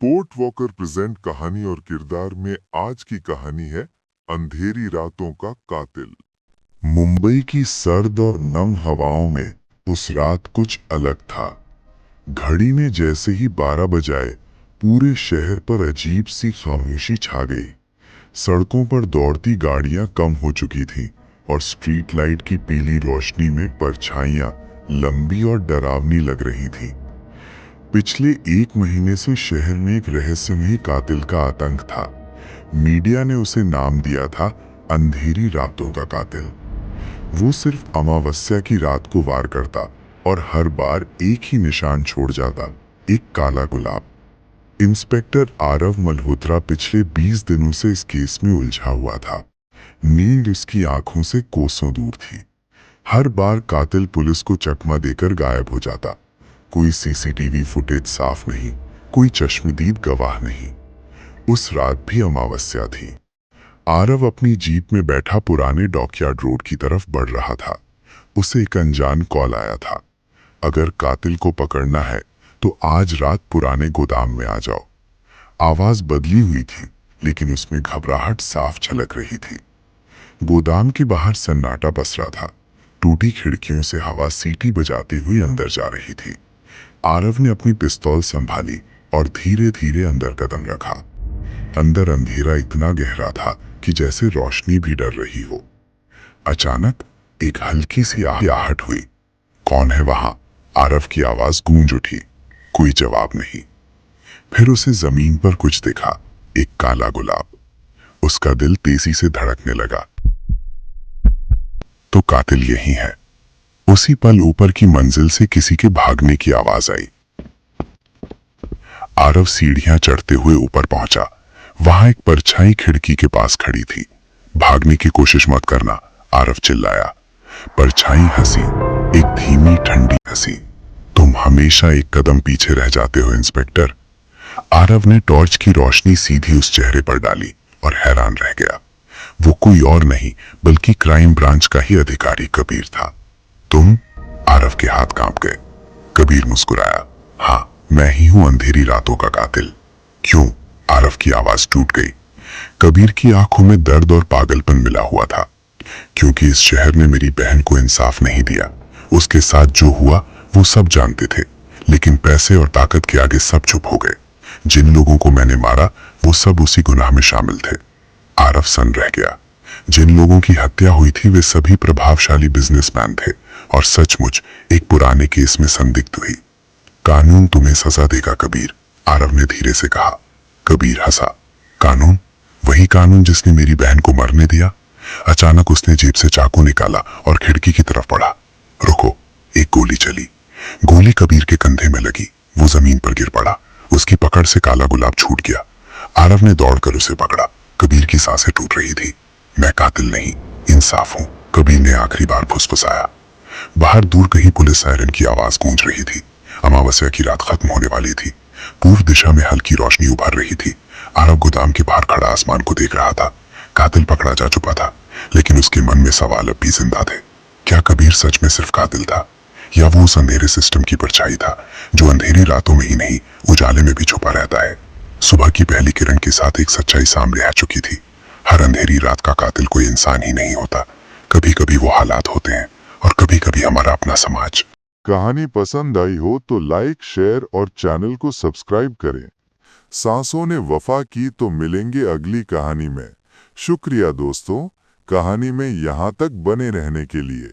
Port walker present कहानी और किरदार में आज की कहानी है अंधेरी रातों का कातिल। मुंबई की सर्द और नम हवाओं में उस रात कुछ अलग था। घड़ी ने जैसे ही 12 बजाए पूरे शहर पर अजीब सी खामोशी छा गई। सड़कों पर दौड़ती गाड़ियां कम हो चुकी थीं और स्ट्रीट लाइट की पीली रोशनी में परछाइयां लंबी और डरावनी लग रही थीं। पिछले 1 महीने से शहर में एक रहस्यमयी कातिल का आतंक था। मीडिया ने उसे नाम दिया था अंधेरी रातों का कातिल। वो सिर्फ अमावस्या की रात को वार करता और हर बार एक ही निशान छोड़ जाता, एक काला गुलाब। इंस्पेक्टर आरव मल्होत्रा पिछले 20 दिनों से इस केस में उलझा हुआ था। नींद उसकी आंखों से कोसों दूर थी। हर बार कातिल पुलिस को चकमा देकर गायब हो जाता। कोई सीसीटीवी फुटेज साफ नहीं, कोई चश्मदीद गवाह नहीं। उस रात भी अमावस्या थी। आरव अपनी जीप में बैठा पुराने डॉकयार्ड रोड की तरफ बढ़ रहा था। उसे एक अनजान कॉल आया था। अगर कातिल को पकड़ना है तो आज रात पुराने गोदाम में आ जाओ। आवाज बदली हुई थी, लेकिन उसमें घबराहट साफ झलक रही थी। गोदाम के बाहर सन्नाटा पसरा था। टूटी खिड़कियों से हवा सीटी बजाती हुई अंदर जा रही थी। आरव ने अपनी पिस्तौल संभाली और धीरे धीरे अंदर कदम रखा। अंदर अंधेरा इतना गहरा था कि जैसे रोशनी भी डर रही हो। अचानक एक हल्की सी आहट हुई। कौन है वहां? आरव की आवाज गूंज उठी। कोई जवाब नहीं। फिर उसे जमीन पर कुछ दिखा, एक काला गुलाब। उसका दिल तेजी से धड़कने लगा। तो कातिल यही है। उसी पल ऊपर की मंजिल से किसी के भागने की आवाज आई। आरव सीढ़ियां चढ़ते हुए ऊपर पहुंचा। वहां एक परछाई खिड़की के पास खड़ी थी। भागने की कोशिश मत करना, आरव चिल्लाया। परछाई हंसी, एक धीमी ठंडी हंसी। तुम हमेशा एक कदम पीछे रह जाते हो इंस्पेक्टर। आरव ने टॉर्च की रोशनी सीधी उस चेहरे पर डाली और हैरान रह गया। वो कोई और नहीं बल्कि क्राइम ब्रांच का ही अधिकारी कबीर था। तुम? आरव के हाथ कांप गए। कबीर मुस्कुराया। हाँ, मैं ही हूं अंधेरी रातों का कातिल। क्यों? आरव की आवाज टूट गई। कबीर की आंखों में दर्द और पागलपन मिला हुआ था। क्योंकि इस शहर ने मेरी बहन को इंसाफ नहीं दिया। उसके साथ जो हुआ वो सब जानते थे, लेकिन पैसे और ताकत के आगे सब चुप हो गए। जिन लोगों को मैंने मारा वो सब उसी गुनाह में शामिल थे। आरव सन रह गया। जिन लोगों की हत्या हुई थी वे सभी प्रभावशाली बिजनेसमैन थे और सचमुच एक पुराने केस में संदिग्ध हुई। कानून तुम्हें सजा देगा कबीर, आरव ने धीरे से कहा। कबीर हंसा। कानून? वही कानून जिसने मेरी बहन को मरने दिया? अचानक उसने जेब से चाकू निकाला और खिड़की की तरफ बढ़ा। रुको! एक गोली चली। गोली कबीर के कंधे में लगी। वो जमीन पर गिर पड़ा। उसकी पकड़ से काला गुलाब छूट गया। आरव ने दौड़कर उसे पकड़ा। कबीर की सांसें टूट रही थी। मैं कातिल नहीं, इंसाफ हूं, कबीर ने आखिरी बार फुसफुसाया। बाहर दूर कहीं पुलिस सायरन की आवाज गूंज रही थी। अमावस्या की रात खत्म होने वाली थी। पूर्व दिशा में हल्की रोशनी उभर रही थी। आरव गोदाम के बाहर खड़ा आसमान को देख रहा था। कातिल पकड़ा जा चुका था, लेकिन उसके मन में सवाल अब भी जिंदा थे। क्या कबीर सच में सिर्फ कातिल था, या वो उस अंधेरे सिस्टम की परछाई था जो अंधेरी रातों में ही नहीं, उजाले में भी छुपा रहता है? सुबह की पहली किरण के साथ एक सच्चाई सामने आ चुकी थी। हर अंधेरी रात का कातिल कोई इंसान ही नहीं होता। कभी कभी वो हालात होते हैं और कभी कभी हमारा अपना समाज। कहानी पसंद आई हो तो लाइक, शेयर और चैनल को सब्सक्राइब करें। सांसों ने वफा की तो मिलेंगे अगली कहानी में। शुक्रिया दोस्तों, कहानी में यहाँ तक बने रहने के लिए।